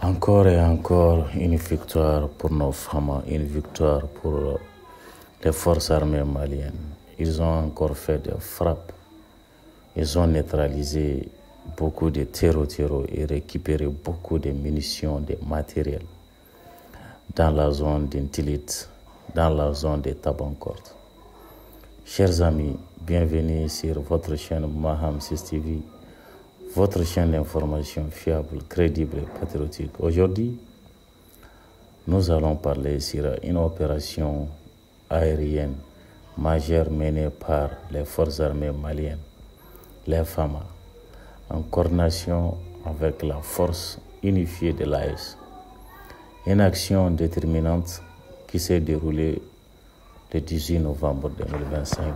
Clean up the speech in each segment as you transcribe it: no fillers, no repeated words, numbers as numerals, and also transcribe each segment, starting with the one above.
Encore et encore une victoire pour nos femmes, une victoire pour les forces armées maliennes. Ils ont encore fait des frappes. Ils ont neutralisé beaucoup de terreaux et récupéré beaucoup de munitions, de matériel dans la zone d'Intilit, dans la zone de Tabankort. Chers amis, bienvenue sur votre chaîne Maham 6 TV, votre chaîne d'information fiable, crédible et patriotique. Aujourd'hui, nous allons parler sur une opération aérienne majeure menée par les forces armées maliennes, les FAMA, en coordination avec la force unifiée de l'AES. Une action déterminante qui s'est déroulée le 18 novembre 2025.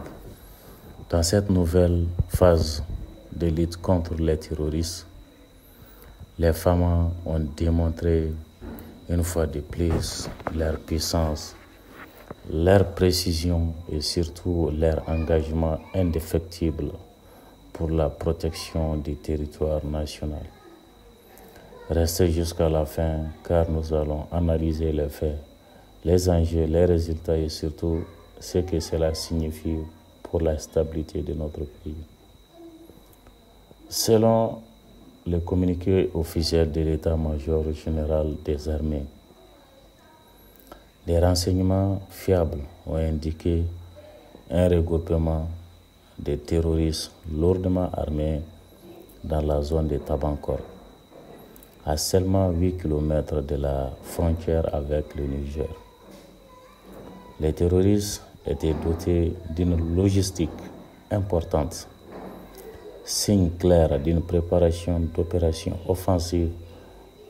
Dans cette nouvelle phase de lutte contre les terroristes, les FAMA ont démontré une fois de plus leur puissance, leur précision et surtout leur engagement indéfectible pour la protection du territoire national. Restez jusqu'à la fin car nous allons analyser les faits, les enjeux, les résultats et surtout ce que cela signifie pour la stabilité de notre pays. Selon le communiqué officiel de l'état-major général des armées, les renseignements fiables ont indiqué un regroupement de terroristes lourdement armés dans la zone de Tabankort, à seulement 8 km de la frontière avec le Niger. Les terroristes étaient dotés d'une logistique importante, signe clair d'une préparation d'opérations offensives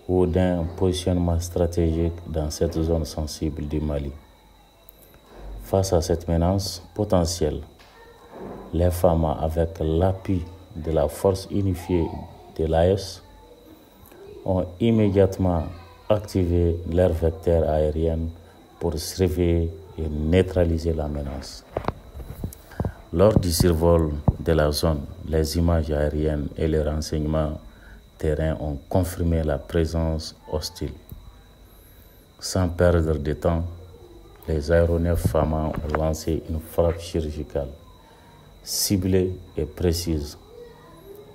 ou d'un positionnement stratégique dans cette zone sensible du Mali. Face à cette menace potentielle, les FAMA, avec l'appui de la force unifiée de l'AES, ont immédiatement activé leurs vecteurs aériens pour surveiller et neutraliser la menace. Lors du survol de la zone, les images aériennes et les renseignements terrain ont confirmé la présence hostile. Sans perdre de temps, les aéronefs FAMA ont lancé une frappe chirurgicale, ciblée et précise,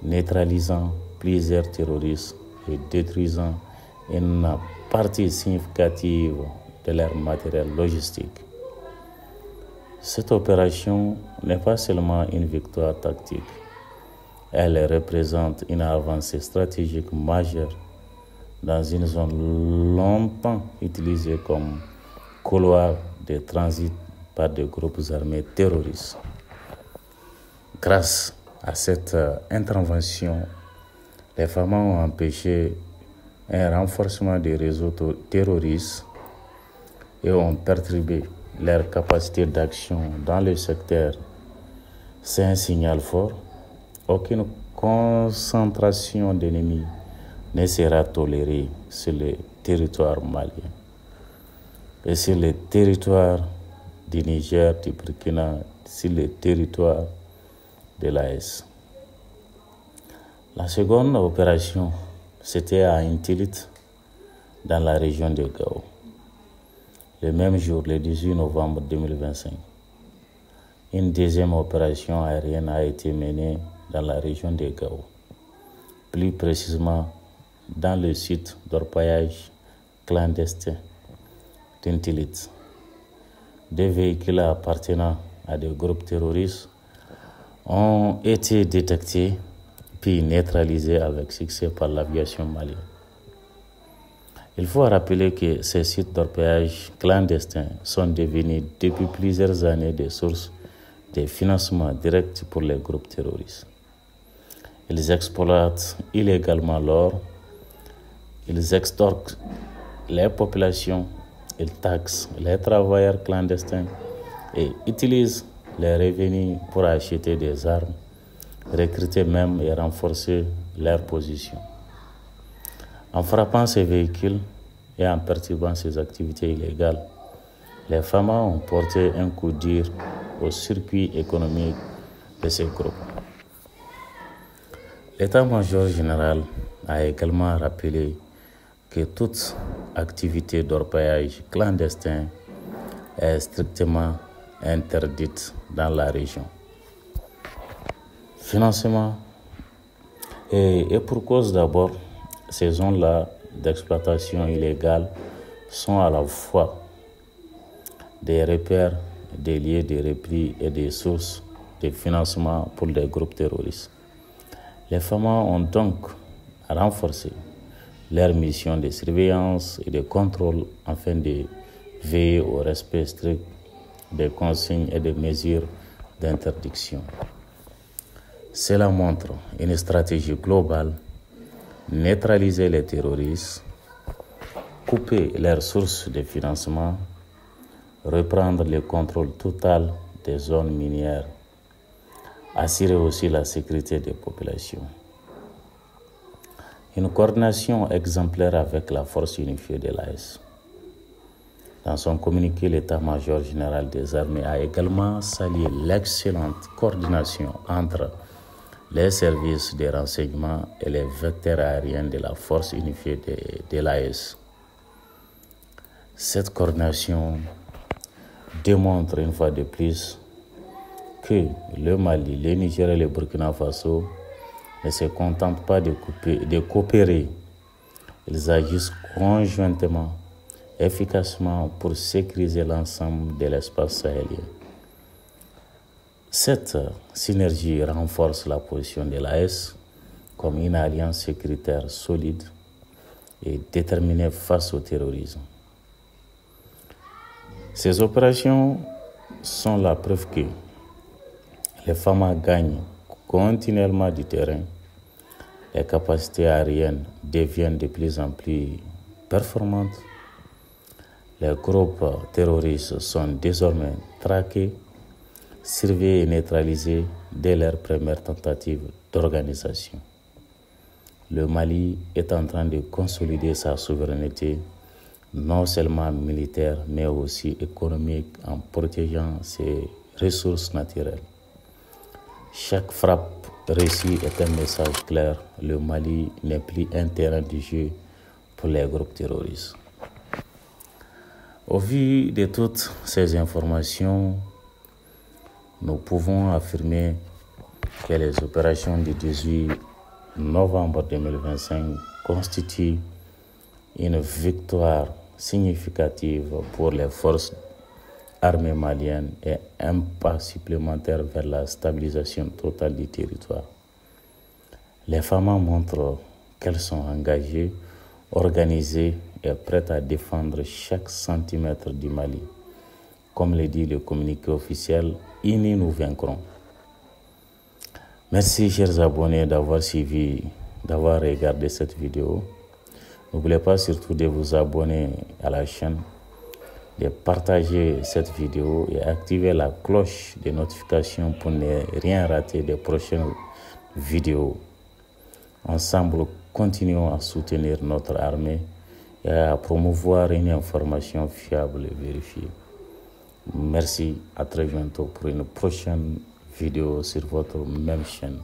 neutralisant plusieurs terroristes et détruisant une partie significative de leur matériel logistique. Cette opération n'est pas seulement une victoire tactique, elle représente une avancée stratégique majeure dans une zone longtemps utilisée comme couloir de transit par des groupes armés terroristes. Grâce à cette intervention, les FAMA ont empêché un renforcement des réseaux terroristes et ont perturbé leur capacité d'action dans le secteur. C'est un signal fort. Aucune concentration d'ennemis ne sera tolérée sur le territoire malien et sur le territoire du Niger, du Burkina, sur le territoire de l'AES. La seconde opération, c'était à Intilit, dans la région de Gao. Le même jour, le 18 novembre 2025, une deuxième opération aérienne a été menée dans la région de Gao, plus précisément dans le site d'orpaillage clandestin d'Intilit. Des véhicules appartenant à des groupes terroristes ont été détectés puis neutralisés avec succès par l'aviation malienne. Il faut rappeler que ces sites d'orpaillage clandestins sont devenus depuis plusieurs années des sources de financement direct pour les groupes terroristes. Ils exploitent illégalement l'or, ils extorquent les populations, ils taxent les travailleurs clandestins et utilisent les revenus pour acheter des armes, recruter même et renforcer leur position. En frappant ces véhicules et en perturbant ces activités illégales, les FAMA ont porté un coup dur au circuit économique de ces groupes. L'état-major général a également rappelé que toute activité d'orpaillage clandestin est strictement interdite dans la région. Financement et pour cause d'abord, ces zones-là d'exploitation illégale sont à la fois des repères, des lieux de repli et des sources de financement pour les groupes terroristes. Les FAMA ont donc renforcé leur mission de surveillance et de contrôle afin de veiller au respect strict des consignes et des mesures d'interdiction. Cela montre une stratégie globale: neutraliser les terroristes, couper leurs sources de financement, reprendre le contrôle total des zones minières, assurer aussi la sécurité des populations. Une coordination exemplaire avec la force unifiée de l'AES. Dans son communiqué, l'état-major général des armées a également salué l'excellente coordination entre les services de renseignement et les vecteurs aériens de la force unifiée de l'AES. Cette coordination démontre une fois de plus que le Mali, le Niger et le Burkina Faso ne se contentent pas de coopérer. Ils agissent conjointement, efficacement pour sécuriser l'ensemble de l'espace sahélien. Cette synergie renforce la position de l'AES comme une alliance sécuritaire solide et déterminée face au terrorisme. Ces opérations sont la preuve que les FAMA gagnent continuellement du terrain, les capacités aériennes deviennent de plus en plus performantes, les groupes terroristes sont désormais traqués, surveillés et neutralisés dès leur première tentative d'organisation. Le Mali est en train de consolider sa souveraineté, non seulement militaire, mais aussi économique, en protégeant ses ressources naturelles. Chaque frappe réussie est un message clair: le Mali n'est plus un terrain de jeu pour les groupes terroristes. Au vu de toutes ces informations, nous pouvons affirmer que les opérations du 18 novembre 2025 constituent une victoire significative pour les forces armées maliennes et un pas supplémentaire vers la stabilisation totale du territoire. Les FAMA montrent qu'elles sont engagées, organisées et prêtes à défendre chaque centimètre du Mali. Comme le dit le communiqué officiel, unis nous vaincrons. Merci chers abonnés d'avoir suivi, d'avoir regardé cette vidéo. N'oubliez pas surtout de vous abonner à la chaîne, de partager cette vidéo et activer la cloche de notification pour ne rien rater des prochaines vidéos. Ensemble, continuons à soutenir notre armée et à promouvoir une information fiable et vérifiée. Merci, à très bientôt pour une prochaine vidéo sur votre même chaîne.